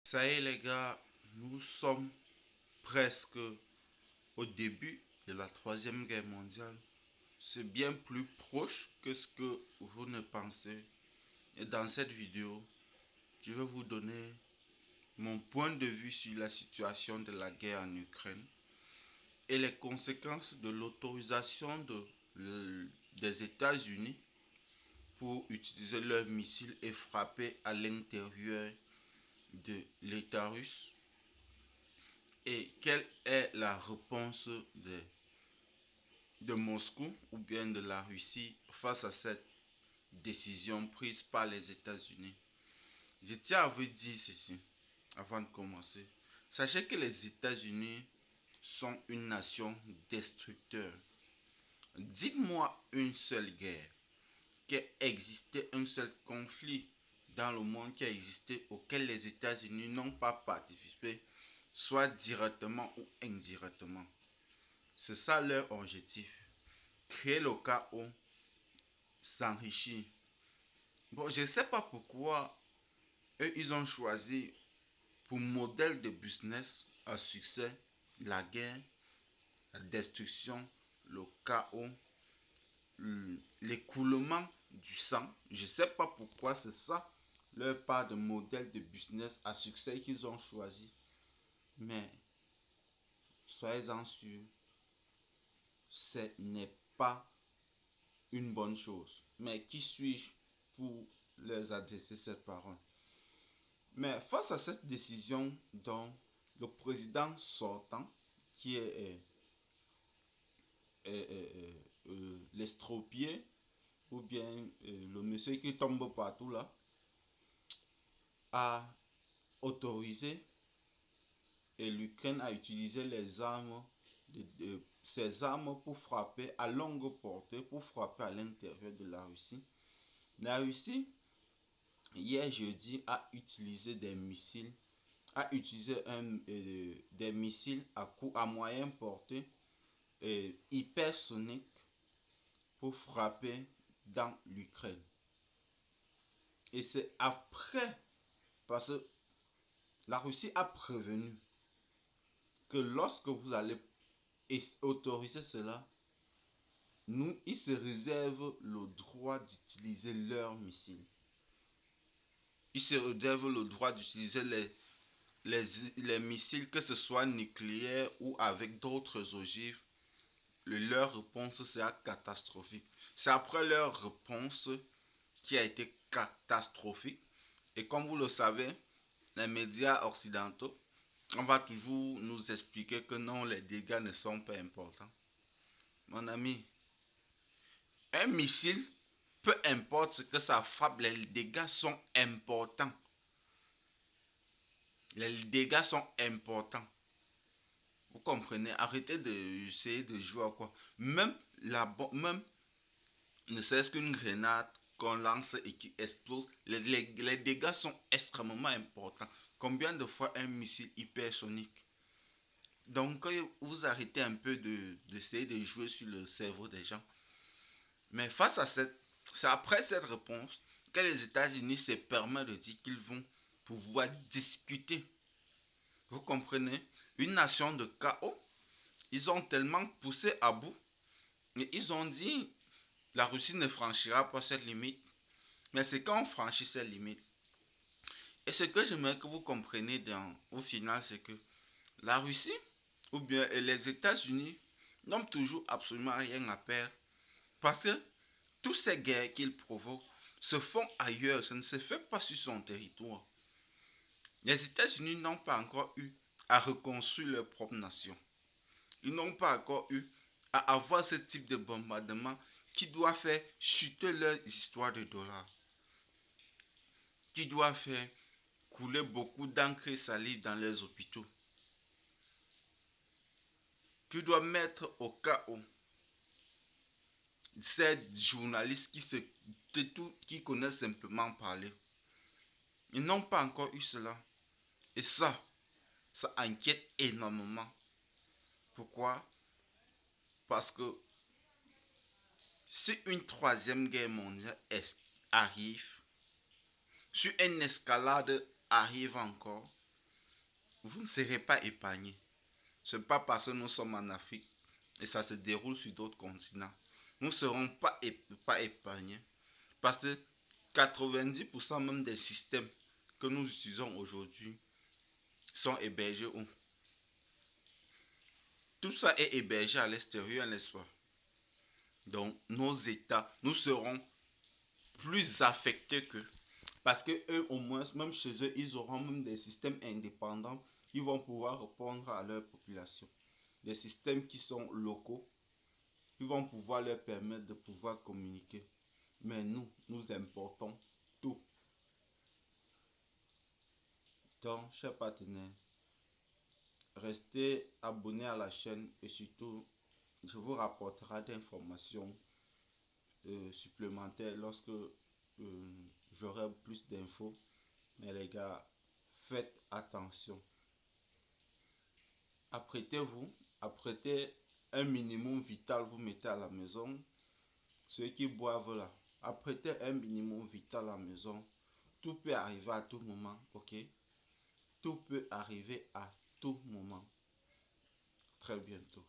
Ça y est les gars, nous sommes presque au début de la Troisième Guerre mondiale. C'est bien plus proche que ce que vous ne pensez. Et dans cette vidéo, je vais vous donner mon point de vue sur la situation de la guerre en Ukraine et les conséquences de l'autorisation des États-Unis pour utiliser leurs missiles et frapper à l'intérieur de l'État russe. Et quelle est la réponse de Moscou ou bien de la Russie face à cette décision prise par les États-Unis? Je tiens à vous dire ceci avant de commencer. Sachez que les États-Unis sont une nation destructeur. Dites-moi une seule guerre qui a existé, un seul conflit dans le monde qui a existé auquel les États-Unis n'ont pas participé, soit directement ou indirectement. C'est ça leur objectif. Créer le chaos, s'enrichir. Bon, je ne sais pas pourquoi eux, ils ont choisi pour modèle de business à succès la guerre, la destruction, le chaos, l'écoulement du sang. Je ne sais pas pourquoi c'est ça leur part de modèle de business à succès qu'ils ont choisi. Mais soyez-en sûrs, ce n'est pas une bonne chose. Mais qui suis-je pour leur adresser cette parole? Mais face à cette décision, donc, le président sortant, qui est l'estropié, ou bien le monsieur qui tombe partout là, a autorisé l'Ukraine à utiliser les armes, ces armes pour frapper à longue portée, pour frapper à l'intérieur de la Russie. La Russie, hier jeudi, a utilisé des missiles à moyenne portée hypersoniques pour frapper dans l'Ukraine. Et c'est après, parce que la Russie a prévenu que lorsque vous allez autoriser cela, ils se réservent le droit d'utiliser leurs missiles. Ils se réservent le droit d'utiliser les missiles, que ce soit nucléaires ou avec d'autres ogives. Leur réponse sera catastrophique. C'est après leur réponse qui a été catastrophique. Et comme vous le savez, les médias occidentaux, on va toujours nous expliquer que non, les dégâts ne sont pas importants. Mon ami, un missile, peu importe ce que ça frappe, les dégâts sont importants. Les dégâts sont importants. Vous comprenez? Arrêtez d'essayer de jouer à quoi. Même ne serait-ce qu'une grenade qu'on lance et qui explose, les dégâts sont extrêmement importants. Combien de fois un missile hypersonique? Donc, vous arrêtez un peu d'essayer de jouer sur le cerveau des gens. Mais face à c'est après cette réponse que les États-Unis se permettent de dire qu'ils vont pouvoir discuter. Vous comprenez? Une nation de chaos. Ils ont tellement poussé à bout. Et ils ont dit, la Russie ne franchira pas cette limite. Mais c'est quand on franchit cette limite. Et ce que j'aimerais que vous compreniez au final, c'est que la Russie ou bien les États-Unis n'ont toujours absolument rien à perdre. Parce que toutes ces guerres qu'ils provoquent se font ailleurs, ça ne se fait pas sur son territoire. Les États-Unis n'ont pas encore eu à reconstruire leur propre nation. Ils n'ont pas encore eu à avoir ce type de bombardement qui doit faire chuter leur histoire de dollars, qui doit faire couler beaucoup d'encre et salive dans les hôpitaux, qui doit mettre au chaos ces journalistes qui connaissent simplement parler. Ils n'ont pas encore eu cela. Et ça inquiète énormément. Pourquoi? Parce que si une troisième guerre mondiale arrive, si une escalade arrive encore, vous ne serez pas épargné. Ce n'est pas parce que nous sommes en Afrique et ça se déroule sur d'autres continents. Nous ne serons pas épargnés parce que 90% même des systèmes que nous utilisons aujourd'hui sont hébergés où? Tout ça est hébergé à l'extérieur, n'est-ce pas? Donc, nos États, nous serons plus affectés qu'eux. Parce que eux, au moins, même chez eux, ils auront même des systèmes indépendants qui vont pouvoir répondre à leur population. Des systèmes qui sont locaux, qui vont pouvoir leur permettre de pouvoir communiquer. Mais nous, nous importons tout. Donc, chers partenaires, restez abonnés à la chaîne et surtout, je vous rapporterai d'informations supplémentaires lorsque j'aurai plus d'infos. Mais les gars, faites attention. Apprêtez-vous, apprêtez un minimum vital, vous mettez à la maison. Ceux qui boivent là, apprêtez un minimum vital à la maison. Tout peut arriver à tout moment, ok? Tout peut arriver à tout moment. Très bientôt.